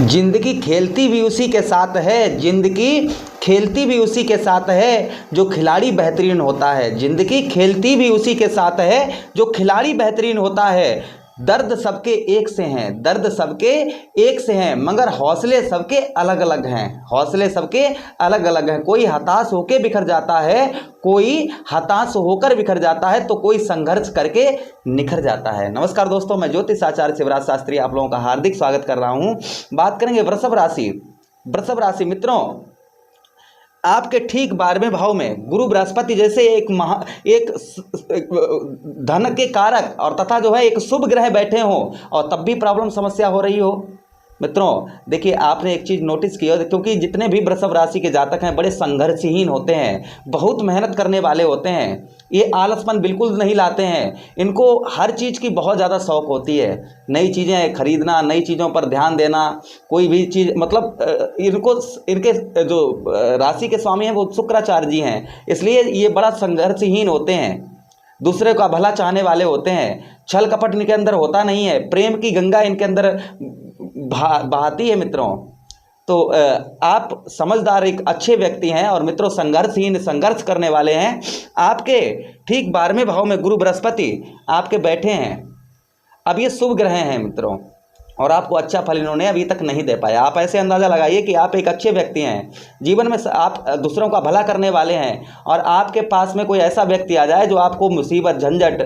जिंदगी खेलती भी उसी के साथ है, जिंदगी खेलती भी उसी के साथ है जो खिलाड़ी बेहतरीन होता है। जिंदगी खेलती भी उसी के साथ है जो खिलाड़ी बेहतरीन होता है। दर्द सबके एक से हैं, दर्द सबके एक से हैं, मगर हौसले सबके अलग अलग हैं। हौसले सबके अलग अलग हैं। कोई हताश होकर बिखर जाता है, कोई हताश होकर बिखर जाता है, तो कोई संघर्ष करके निखर जाता है। नमस्कार दोस्तों, मैं ज्योतिष आचार्य शिवराज शास्त्री आप लोगों का हार्दिक स्वागत कर रहा हूं। बात करेंगे वृषभ राशि। वृषभ राशि मित्रों, आपके ठीक 12वें भाव में गुरु बृहस्पति जैसे एक धन के कारक और तथा जो है एक शुभ ग्रह बैठे हों और तब भी प्रॉब्लम समस्या हो रही हो। मित्रों देखिए, आपने एक चीज़ नोटिस की हो, क्योंकि जितने भी वृषभ राशि के जातक हैं बड़े संघर्षहीन होते हैं, बहुत मेहनत करने वाले होते हैं। ये आलसपन बिल्कुल नहीं लाते हैं। इनको हर चीज़ की बहुत ज़्यादा शौक होती है, नई चीज़ें खरीदना, नई चीज़ों पर ध्यान देना, कोई भी चीज़ मतलब इनके जो राशि के स्वामी हैं वो शुक्राचार्य जी हैं, इसलिए ये बड़ा संघर्षहीन होते हैं, दूसरे का भला चाहने वाले होते हैं। छल कपट इनके अंदर होता नहीं है, प्रेम की गंगा इनके अंदर बहाती है मित्रों। तो आप समझदार एक अच्छे व्यक्ति हैं और मित्रों संघर्षहीन, संघर्ष करने वाले हैं। आपके ठीक 12वें भाव में गुरु बृहस्पति आपके बैठे हैं। अब ये शुभ ग्रह हैं मित्रों, और आपको अच्छा फल इन्होंने अभी तक नहीं दे पाया। आप ऐसे अंदाज़ा लगाइए कि आप एक अच्छे व्यक्ति हैं, जीवन में आप दूसरों का भला करने वाले हैं, और आपके पास में कोई ऐसा व्यक्ति आ जाए जो आपको मुसीबत, झंझट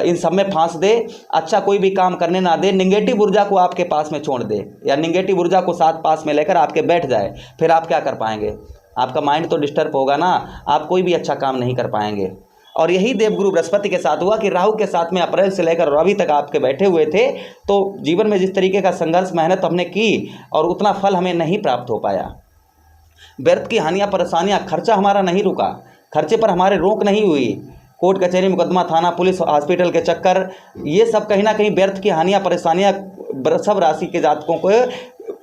इन सब में फांस दे, अच्छा कोई भी काम करने ना दे, निगेटिव ऊर्जा को आपके पास में छोड़ दे, या निगेटिव ऊर्जा को साथ पास में लेकर आपके बैठ जाए, फिर आप क्या कर पाएंगे? आपका माइंड तो डिस्टर्ब होगा ना, आप कोई भी अच्छा काम नहीं कर पाएंगे। और यही देवगुरु बृहस्पति के साथ हुआ कि राहु के साथ में अप्रैल से लेकर और अभी तक आपके बैठे हुए थे। तो जीवन में जिस तरीके का संघर्ष मेहनत हमने की और उतना फल हमें नहीं प्राप्त हो पाया। व्यर्थ की हानियां, परेशानियां, खर्चा हमारा नहीं रुका, खर्चे पर हमारे रोक नहीं हुई। कोर्ट कचहरी, मुकदमा, थाना, पुलिस, हॉस्पिटल के चक्कर, ये सब कहीं ना कहीं व्यर्थ की हानियां, परेशानियां वृषभ राशि के जातकों को।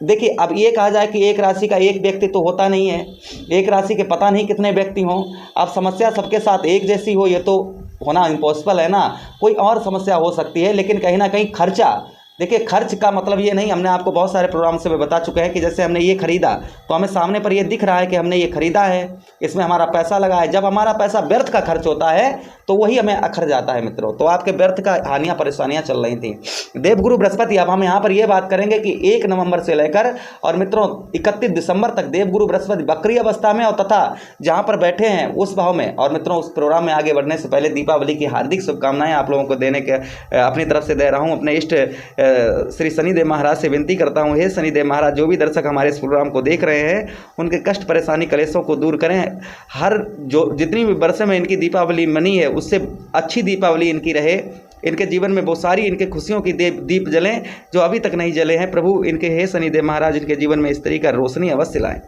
देखिए, अब ये कहा जाए कि एक राशि का एक व्यक्ति तो होता नहीं है, एक राशि के पता नहीं कितने व्यक्ति हों। अब समस्या सबके साथ एक जैसी हो, ये तो होना इम्पॉसिबल है ना। कोई और समस्या हो सकती है, लेकिन कहीं ना कहीं खर्चा, देखिए खर्च का मतलब ये नहीं, हमने आपको बहुत सारे प्रोग्राम से बता चुके हैं कि जैसे हमने ये खरीदा तो हमें सामने पर ये दिख रहा है कि हमने ये खरीदा है, इसमें हमारा पैसा लगा है। जब हमारा पैसा व्यर्थ का खर्च होता है तो वही हमें अखर जाता है मित्रों। तो आपके व्यर्थ का हानियां, परेशानियां चल रही थी। देवगुरु बृहस्पति, अब हम यहाँ पर ये बात करेंगे कि 1 नवंबर से लेकर और मित्रों 31 दिसंबर तक देवगुरु बृहस्पति वक्री अवस्था में और तथा जहाँ पर बैठे हैं उस भाव में। और मित्रों उस प्रोग्राम में आगे बढ़ने से पहले दीपावली की हार्दिक शुभकामनाएं आप लोगों को देने के अपनी तरफ से दे रहा हूँ। अपने इष्ट श्री शनिदेव महाराज से विनती करता हूँ, हे शनिदेव महाराज, जो भी दर्शक हमारे इस प्रोग्राम को देख रहे हैं उनके कष्ट, परेशानी, कलेशों को दूर करें। हर जो जितनी भी वर्षों में इनकी दीपावली मनी है उससे अच्छी दीपावली इनकी रहे। इनके जीवन में बहुत सारी इनके खुशियों की दीप जलें जो अभी तक नहीं जले हैं। प्रभु इनके हे शनिदेव महाराज इनके जीवन में इस तरीके का रोशनी अवश्य लाएं।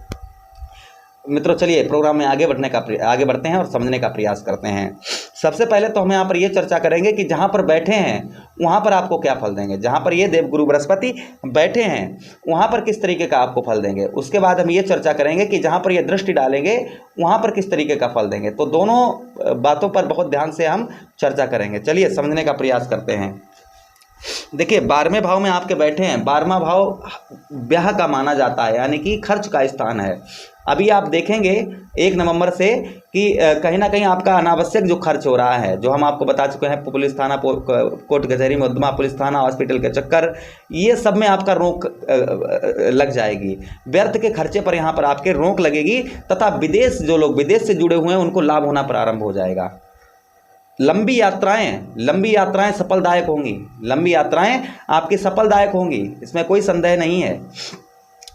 मित्रों चलिए प्रोग्राम में आगे बढ़ते हैं और समझने का प्रयास करते हैं। सबसे पहले तो हम यहाँ पर ये चर्चा करेंगे कि जहाँ पर बैठे हैं वहाँ पर आपको क्या फल देंगे। जहाँ पर ये देवगुरु बृहस्पति बैठे हैं वहाँ पर किस तरीके का आपको फल देंगे। उसके बाद हम ये चर्चा करेंगे कि जहाँ पर ये दृष्टि डालेंगे वहाँ पर किस तरीके का फल देंगे। तो दोनों बातों पर बहुत ध्यान से हम चर्चा करेंगे। चलिए समझने का प्रयास करते हैं। देखिए 12वें भाव में आपके बैठे हैं। 12वां भाव ब्याह का माना जाता है, यानी कि खर्च का स्थान है। अभी आप देखेंगे 1 नवंबर से कि कहीं ना कहीं आपका अनावश्यक जो खर्च हो रहा है, जो हम आपको बता चुके हैं, पुलिस थाना, कोर्ट कचहरी, मुकदमा, पुलिस थाना, हॉस्पिटल के चक्कर, ये सब में आपका रोक लग जाएगी। व्यर्थ के खर्चे पर यहाँ पर आपके रोक लगेगी तथा जो लोग विदेश से जुड़े हुए हैं उनको लाभ होना प्रारंभ हो जाएगा। लंबी यात्राएं सफलदायक होंगी। लंबी यात्राएं आपकी सफलदायक होंगी, इसमें कोई संदेह नहीं है।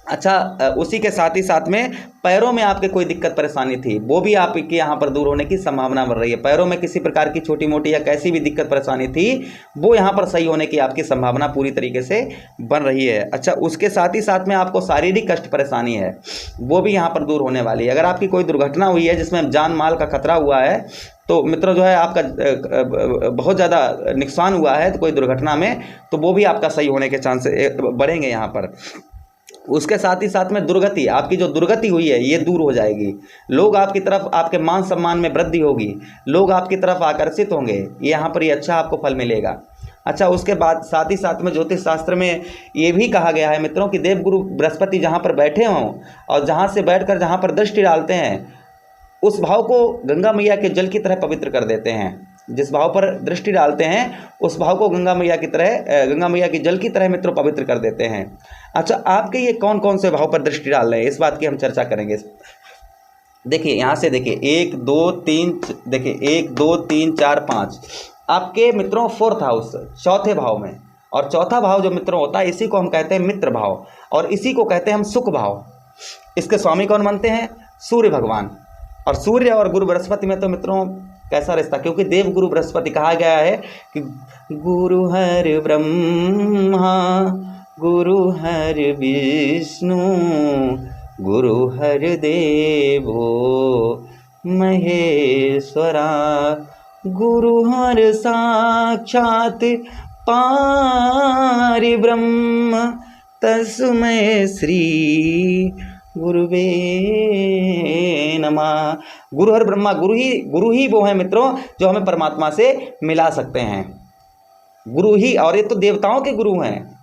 अच्छा, उसी के साथ ही साथ में पैरों में आपके कोई दिक्कत परेशानी थी वो भी आपके यहाँ पर दूर होने की संभावना बढ़ रही है। पैरों में किसी प्रकार की छोटी मोटी या कैसी भी दिक्कत परेशानी थी वो यहाँ पर सही होने की आपकी संभावना पूरी तरीके से बन रही है। अच्छा, उसके साथ ही साथ में आपको शारीरिक कष्ट परेशानी है वो भी यहाँ पर दूर होने वाली है। अगर आपकी कोई दुर्घटना हुई है जिसमें जान माल का खतरा हुआ है तो मित्रों जो है आपका बहुत ज़्यादा नुकसान हुआ है तो कोई दुर्घटना में, तो वो भी आपका सही होने के चांस बढ़ेंगे यहाँ पर। उसके साथ ही साथ में दुर्गति, आपकी जो दुर्गति हुई है ये दूर हो जाएगी। लोग आपकी तरफ, आपके मान सम्मान में वृद्धि होगी, लोग आपकी तरफ आकर्षित होंगे। ये यहाँ पर ये अच्छा आपको फल मिलेगा। अच्छा, उसके बाद साथ ही साथ में ज्योतिष शास्त्र में ये भी कहा गया है मित्रों कि देवगुरु बृहस्पति जहाँ पर बैठे हों और जहाँ से बैठकर जहाँ पर दृष्टि डालते हैं उस भाव को गंगा मैया के जल की तरह पवित्र कर देते हैं। जिस भाव पर दृष्टि डालते हैं उस भाव को गंगा मैया की जल की तरह मित्रों पवित्र कर देते हैं। अच्छा, आपके ये कौन कौन से भाव पर दृष्टि डाल रहे हैं, इस बात की हम चर्चा करेंगे। देखिए यहाँ से देखिए 1 2 3, देखिए 1 2 3 4 5 आपके मित्रों 4th हाउस, चौथे भाव में। और चौथा भाव जो मित्रों होता है इसी को हम कहते हैं मित्र भाव और इसी को कहते हैं हम सुख भाव। इसके स्वामी कौन बनते हैं? सूर्य भगवान। और सूर्य और गुरु बृहस्पति में तो मित्रों कैसा रिश्ता, क्योंकि देव गुरु बृहस्पति कहा गया है कि गुरु हर ब्रह्मा गुरु हर विष्णु गुरु हर देवो महेश्वरा गुरु हर साक्षात पारिब्रह्म तस्मै श्री गुरुवे नमः। गुरु हर ब्रह्मा, गुरु ही वो है मित्रों जो हमें परमात्मा से मिला सकते हैं। गुरु ही, और ये तो देवताओं के गुरु हैं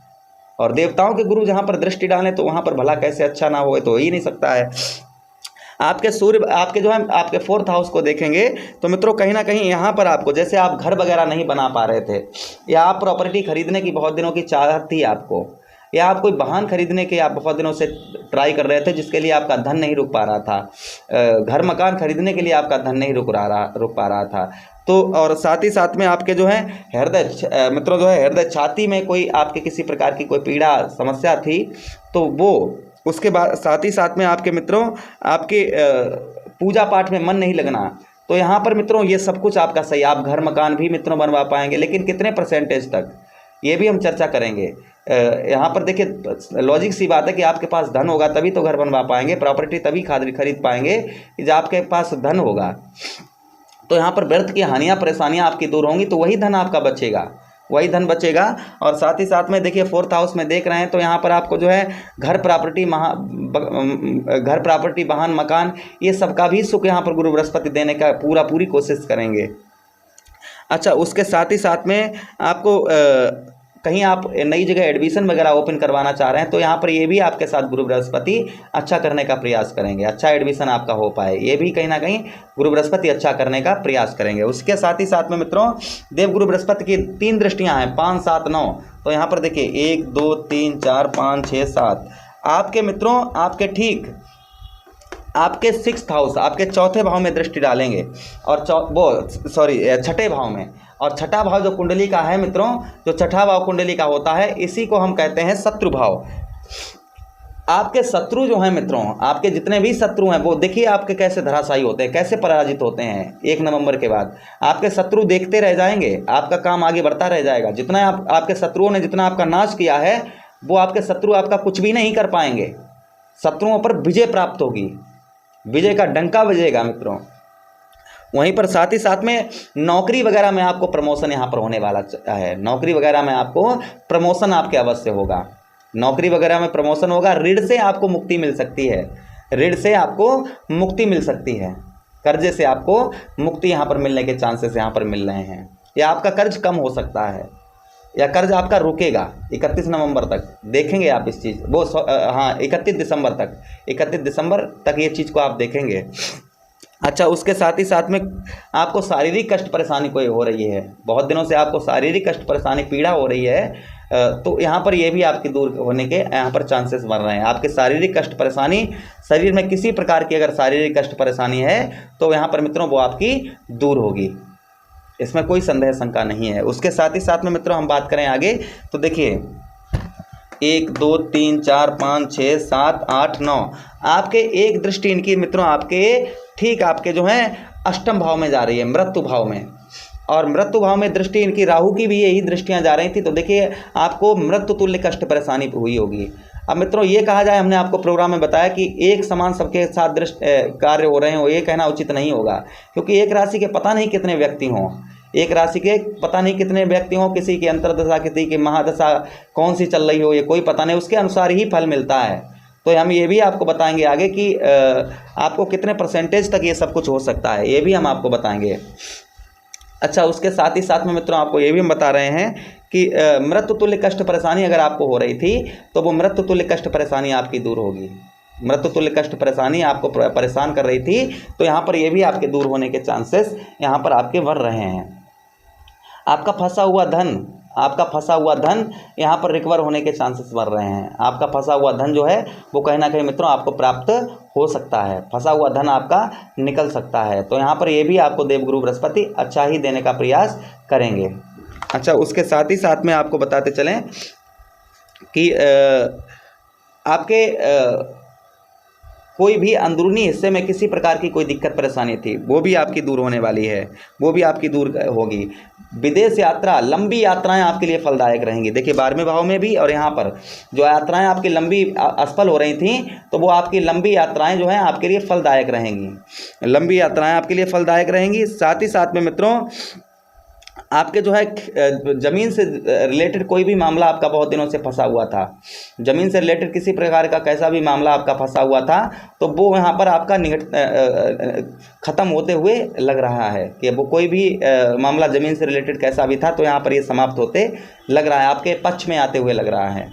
और देवताओं के गुरु जहाँ पर दृष्टि डालें तो वहाँ पर भला कैसे अच्छा ना हो, तो हो ही नहीं सकता है। आपके सूर्य आपके जो है आपके 4th हाउस को देखेंगे तो मित्रों कहीं ना कहीं यहाँ पर आपको, जैसे आप घर वगैरह नहीं बना पा रहे थे या आप प्रॉपर्टी खरीदने की बहुत दिनों की चाहत थी आपको, या आप कोई वाहन खरीदने के आप बहुत दिनों से ट्राई कर रहे थे जिसके लिए आपका धन नहीं रुक पा रहा था, घर मकान खरीदने के लिए आपका धन नहीं रुक पा रहा था, तो और साथ ही साथ में आपके जो है हृदय मित्रों जो है हृदय छाती में कोई आपके किसी प्रकार की कोई पीड़ा समस्या थी, तो वो उसके बाद साथ ही साथ में आपके मित्रों आपके पूजा पाठ में मन नहीं लगना, तो यहाँ पर मित्रों ये सब कुछ आपका सही, आप घर मकान भी मित्रों बनवा पाएंगे, लेकिन कितने परसेंटेज तक ये भी हम चर्चा करेंगे। यहाँ पर देखिए लॉजिक सी बात है कि आपके पास धन होगा तभी तो घर बनवा पाएंगे, प्रॉपर्टी तभी खरीद पाएंगे कि जब आपके पास धन होगा। तो यहाँ पर व्यर्थ की हानियाँ परेशानियाँ आपकी दूर होंगी तो वही धन आपका बचेगा, वही धन बचेगा। और साथ ही साथ में देखिए 4th हाउस में देख रहे हैं तो यहाँ पर आपको जो है घर प्रॉपर्टी वाहन मकान ये सब का भी सुख यहाँ पर गुरु बृहस्पति देने का पूरी कोशिश करेंगे। अच्छा, उसके साथ ही साथ में आपको कहीं आप नई जगह एडमिशन वगैरह ओपन करवाना चाह रहे हैं तो यहाँ पर ये भी आपके साथ गुरु बृहस्पति अच्छा करने का प्रयास करेंगे, अच्छा एडमिशन आपका हो पाए, ये भी कहीं ना कहीं गुरु बृहस्पति अच्छा करने का प्रयास करेंगे। उसके साथ ही साथ में मित्रों देव गुरु बृहस्पति की 3 दृष्टियाँ हैं, 5 7 9, तो यहाँ पर देखिए 1 2 3 4 5 6 7 आपके मित्रों आपके ठीक आपके 6th हाउस आपके चौथे भाव में दृष्टि डालेंगे और छठे भाव में। और छठा भाव जो कुंडली का है मित्रों, जो छठा भाव कुंडली का होता है इसी को हम कहते हैं शत्रु भाव। आपके शत्रु जो हैं मित्रों, आपके जितने भी शत्रु हैं वो देखिए आपके कैसे धराशायी होते हैं, कैसे पराजित होते हैं। 1 नवंबर के बाद आपके शत्रु देखते रह जाएंगे, आपका काम आगे बढ़ता रह जाएगा। जितना आपके शत्रुओं ने जितना आपका नाश किया है वो आपके शत्रु आपका कुछ भी नहीं कर पाएंगे। शत्रुओं पर विजय प्राप्त होगी, विजय का डंका बजेगा मित्रों। वहीं पर साथ ही साथ में नौकरी वगैरह में आपको प्रमोशन यहाँ पर होने वाला है, नौकरी वगैरह में आपको प्रमोशन आपके अवश्य होगा, नौकरी वगैरह में प्रमोशन होगा। ऋण से आपको मुक्ति मिल सकती है, ऋण से आपको मुक्ति मिल सकती है, कर्जे से आपको मुक्ति यहाँ पर मिलने के चांसेस यहाँ पर मिल रहे हैं, या आपका कर्ज कम हो सकता है या कर्ज आपका रुकेगा 31 नवंबर तक। देखेंगे आप इस चीज़ 31 दिसंबर तक ये चीज़ को आप देखेंगे। अच्छा, उसके साथ ही साथ में आपको शारीरिक कष्ट परेशानी कोई हो रही है, बहुत दिनों से आपको शारीरिक कष्ट परेशानी पीड़ा हो रही है, तो यहाँ पर ये भी आपकी दूर होने के यहाँ पर चांसेस बन रहे हैं। आपके शारीरिक कष्ट परेशानी, शरीर में किसी प्रकार की अगर शारीरिक कष्ट परेशानी है तो यहाँ पर मित्रों वो आपकी दूर होगी, इसमें कोई संदेह शंका नहीं है। उसके साथ ही साथ में मित्रों हम बात करें आगे तो देखिए 1 2 3 4 5 6 7 8 9 आपके एक दृष्टि इनकी मित्रों आपके ठीक आपके जो है 8म भाव में जा रही है, मृत्यु भाव में। और मृत्यु भाव में दृष्टि इनकी राहु की भी यही दृष्टियां जा रही थी, तो देखिए आपको मृत्यु तुल्य कष्ट परेशानी हुई होगी। अब मित्रों ये कहा जाए, हमने आपको प्रोग्राम में बताया कि एक समान सबके साथ कार्य हो रहे हैं, वो ये कहना उचित नहीं होगा, क्योंकि एक राशि के पता नहीं कितने व्यक्ति हों, एक राशि के पता नहीं कितने व्यक्ति हों, किसी की अंतर्दशा किसी की महादशा कौन सी चल रही हो ये कोई पता नहीं, उसके अनुसार ही फल मिलता है। तो हम ये भी आपको बताएंगे आगे कि आपको कितने परसेंटेज तक ये सब कुछ हो सकता है, ये भी हम आपको बताएंगे। अच्छा, उसके साथ ही साथ में मित्रों आपको ये भी हम बता रहे हैं कि मृत्यु तुल्य कष्ट परेशानी अगर आपको हो रही थी तो वो मृत्यु तुल्य कष्ट परेशानी आपकी दूर होगी। मृत्यु तुल्य कष्ट परेशानी आपको परेशान कर रही थी तो यहाँ पर ये भी आपके दूर होने के चांसेस यहाँ पर आपके बढ़ रहे हैं। आपका फंसा हुआ धन यहाँ पर रिकवर होने के चांसेस बढ़ रहे हैं। आपका फंसा हुआ धन जो है वो कहीं ना कहीं मित्रों आपको प्राप्त हो सकता है, फंसा हुआ धन आपका निकल सकता है। तो यहाँ पर ये भी आपको देवगुरु बृहस्पति अच्छा ही देने का प्रयास करेंगे। अच्छा, उसके साथ ही साथ में आपको बताते चलें कि आपके कोई भी अंदरूनी हिस्से में किसी प्रकार की कोई दिक्कत परेशानी थी वो भी आपकी दूर होने वाली है, वो भी आपकी दूर होगी। विदेश यात्रा, लंबी यात्राएं आपके लिए फलदायक रहेंगी। देखिए 12वें भाव में भी और यहाँ पर जो यात्राएं आपकी लंबी असफल हो रही थी तो वो आपकी लंबी यात्राएं जो हैं आपके लिए फलदायक रहेंगी, लंबी यात्राएं आपके लिए फलदायक रहेंगी। साथ ही साथ में मित्रों आपके जो है ज़मीन से रिलेटेड कोई भी मामला आपका बहुत दिनों से फंसा हुआ था, ज़मीन से रिलेटेड किसी प्रकार का कैसा भी मामला आपका फंसा हुआ था तो वो यहाँ पर आपका ख़त्म होते हुए लग रहा है कि वो कोई भी मामला ज़मीन से रिलेटेड कैसा भी था तो यहाँ पर ये समाप्त होते लग रहा है, आपके पक्ष में आते हुए लग रहा है।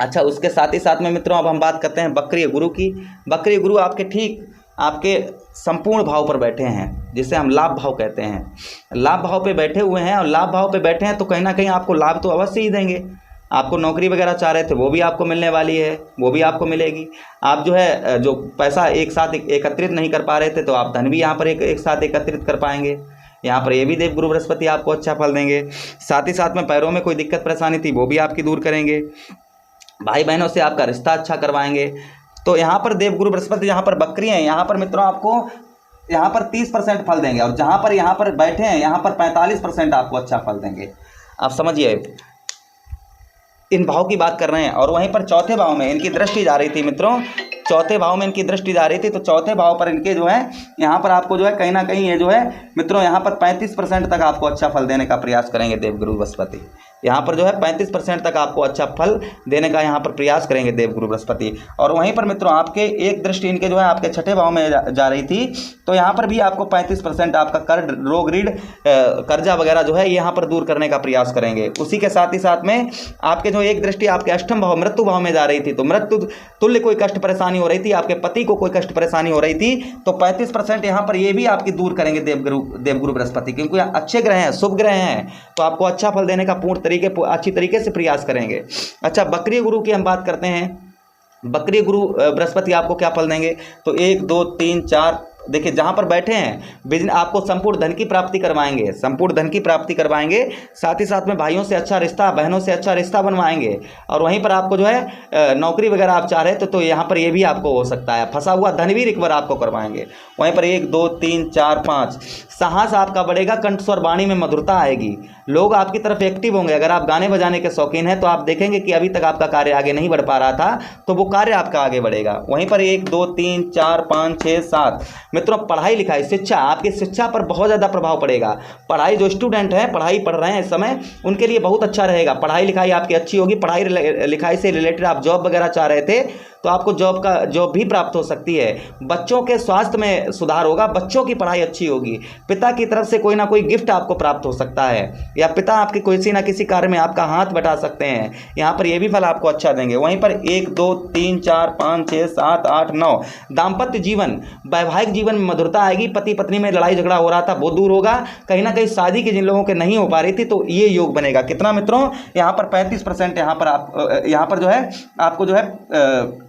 अच्छा, उसके साथ ही साथ में मित्रों अब हम बात करते हैं वक्रीय गुरु की। वक्रीय गुरु आपके ठीक आपके संपूर्ण भाव पर बैठे हैं, जिसे हम लाभ भाव कहते हैं। लाभ भाव पे बैठे हुए हैं और लाभ भाव पे बैठे हैं तो कहीं ना कहीं आपको लाभ तो अवश्य ही देंगे। आपको नौकरी वगैरह चाह रहे थे वो भी आपको मिलने वाली है, वो भी आपको मिलेगी। आप जो है जो पैसा एक साथ एकत्रित नहीं कर पा रहे थे तो आप धन भी यहाँ पर एक साथ एकत्रित कर पाएंगे। यहाँ पर ये भी देवगुरु बृहस्पति आपको अच्छा फल देंगे। साथ ही साथ में पैरों में कोई दिक्कत परेशानी थी वो भी आपकी दूर करेंगे। भाई बहनों से आपका रिश्ता अच्छा करवाएंगे। तो यहाँ पर देवगुरु बृहस्पति यहाँ पर बकरी हैं, यहाँ पर मित्रों आपको यहाँ पर 30% फल देंगे और जहाँ पर यहाँ पर बैठे हैं यहाँ पर 45% आपको अच्छा फल देंगे। आप समझिए इन भाव की बात कर रहे हैं। और वहीं पर चौथे भाव में इनकी दृष्टि जा रही थी मित्रों, चौथे भाव में इनकी दृष्टि जा रही थी तो चौथे भाव पर इनके जो है यहाँ पर आपको जो है कहीं ना कहीं ये जो है मित्रों यहाँ पर 35% तक आपको अच्छा फल देने का प्रयास करेंगे देवगुरु बृहस्पति। यहाँ पर जो है 35% तक आपको अच्छा फल देने का यहाँ पर प्रयास करेंगे देवगुरु बृहस्पति। और वहीं पर मित्रों आपके एक दृष्टि इनके जो है आपके छठे भाव में जा रही थी तो यहाँ पर भी आपको 35% आपका कर रोग ऋण कर्जा वगैरह जो है यहाँ पर दूर करने का प्रयास करेंगे। उसी के साथ ही साथ में आपके जो एक दृष्टि आपके अष्टम भाव मृत्यु भाव में जा रही थी तो मृत्यु तुल्य कोई कष्ट परेशानी हो रही थी, आपके पति को कोई कष्ट परेशानी हो रही थी तो 35% यहाँ पर ये भी आपकी दूर करेंगे देवगुरु बृहस्पति, क्योंकि अच्छे ग्रह हैं, शुभ ग्रह हैं तो आपको अच्छा फल देने का अच्छी तरीके से प्रयास करेंगे। अच्छा, बकरी गुरु की हम बात करते हैं। बकरी गुरु बृहस्पति आपको क्या फल देंगे तो 1 2 3 4 देखिए जहाँ पर बैठे हैं बिजनेस आपको संपूर्ण धन की प्राप्ति करवाएंगे, संपूर्ण धन की प्राप्ति करवाएंगे। साथ ही साथ में भाइयों से अच्छा रिश्ता, बहनों से अच्छा रिश्ता बनवाएंगे। और वहीं पर आपको जो है नौकरी वगैरह आप चाह रहे थे तो यहाँ पर ये भी आपको हो सकता है, फंसा हुआ धन भी रिकवर आपको करवाएंगे। वहीं पर 1 2 3 4 5 साहस आपका बढ़ेगा, कंठ स्वर वाणी में मधुरता आएगी, लोग आपकी तरफ एक्टिव होंगे। अगर आप गाने बजाने के शौकीन हैं तो आप देखेंगे कि अभी तक आपका कार्य आगे नहीं बढ़ पा रहा था तो वो कार्य आपका आगे बढ़ेगा। वहीं पर 1 2 3 4 5 6 7 मित्रों पढ़ाई लिखाई शिक्षा, आपकी शिक्षा पर बहुत ज़्यादा प्रभाव पड़ेगा। पढ़ाई जो स्टूडेंट हैं पढ़ाई पढ़ रहे हैं इस समय उनके लिए बहुत अच्छा रहेगा, पढ़ाई लिखाई आपकी अच्छी होगी। पढ़ाई लिखाई से रिलेटेड आप जॉब वगैरह चाह रहे थे तो आपको जॉब भी प्राप्त हो सकती है। बच्चों के स्वास्थ्य में सुधार होगा, बच्चों की पढ़ाई अच्छी होगी। पिता की तरफ से कोई ना कोई गिफ्ट आपको प्राप्त हो सकता है या पिता आपके किसी ना किसी कार्य में आपका हाथ बटा सकते हैं, यहाँ पर ये भी फल आपको अच्छा देंगे। वहीं पर 1 2 3 4 5 6 7 8 9 दाम्पत्य जीवन, वैवाहिक जीवन में मधुरता आएगी। पति पत्नी में लड़ाई झगड़ा हो रहा था वो दूर होगा। कहीं ना कहीं शादी की जिन लोगों के नहीं हो पा रही थी तो ये योग बनेगा। कितना मित्रों यहाँ पर 35% यहाँ पर आप यहाँ पर जो है आपको जो है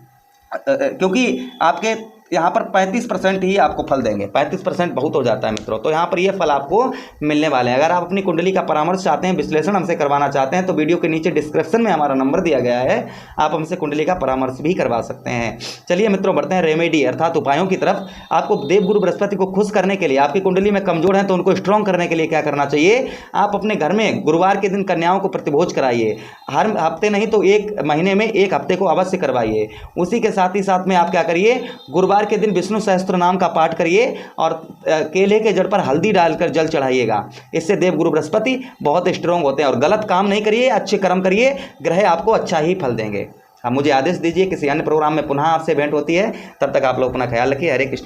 क्योंकि आपके यहाँ पर 35% ही आपको फल देंगे। 35% बहुत हो जाता है मित्रों, तो यहाँ पर ये फल आपको मिलने वाले हैं। अगर आप अपनी कुंडली का परामर्श चाहते हैं, विश्लेषण हमसे करवाना चाहते हैं तो वीडियो के नीचे डिस्क्रिप्शन में हमारा नंबर दिया गया है, आप हमसे कुंडली का परामर्श भी करवा सकते हैं। चलिए मित्रों बढ़ते हैं रेमेडी अर्थात उपायों की तरफ। आपको देवगुरु बृहस्पति को खुश करने के लिए, आपकी कुंडली में कमजोर हैं तो उनको स्ट्रॉन्ग करने के लिए क्या करना चाहिए, आप अपने घर में गुरुवार के दिन कन्याओं को प्रतिभोज कराइए। हर हफ्ते नहीं तो एक महीने में एक हफ्ते को अवश्य करवाइए। उसी के साथ ही साथ में आप क्या करिए, गुरुवार के दिन विष्णु सहस्त्र नाम का पाठ करिए और केले के जड़ पर हल्दी डालकर जल चढ़ाइएगा। इससे देवगुरु बृहस्पति बहुत स्ट्रांग होते हैं। और गलत काम नहीं करिए, अच्छे कर्म करिए, ग्रह आपको अच्छा ही फल देंगे। अब मुझे आदेश दीजिए, किसी अन्य प्रोग्राम में पुनः आपसे भेंट होती है। तब तक आप लोग अपना ख्याल रखिए। हरे कृष्णा।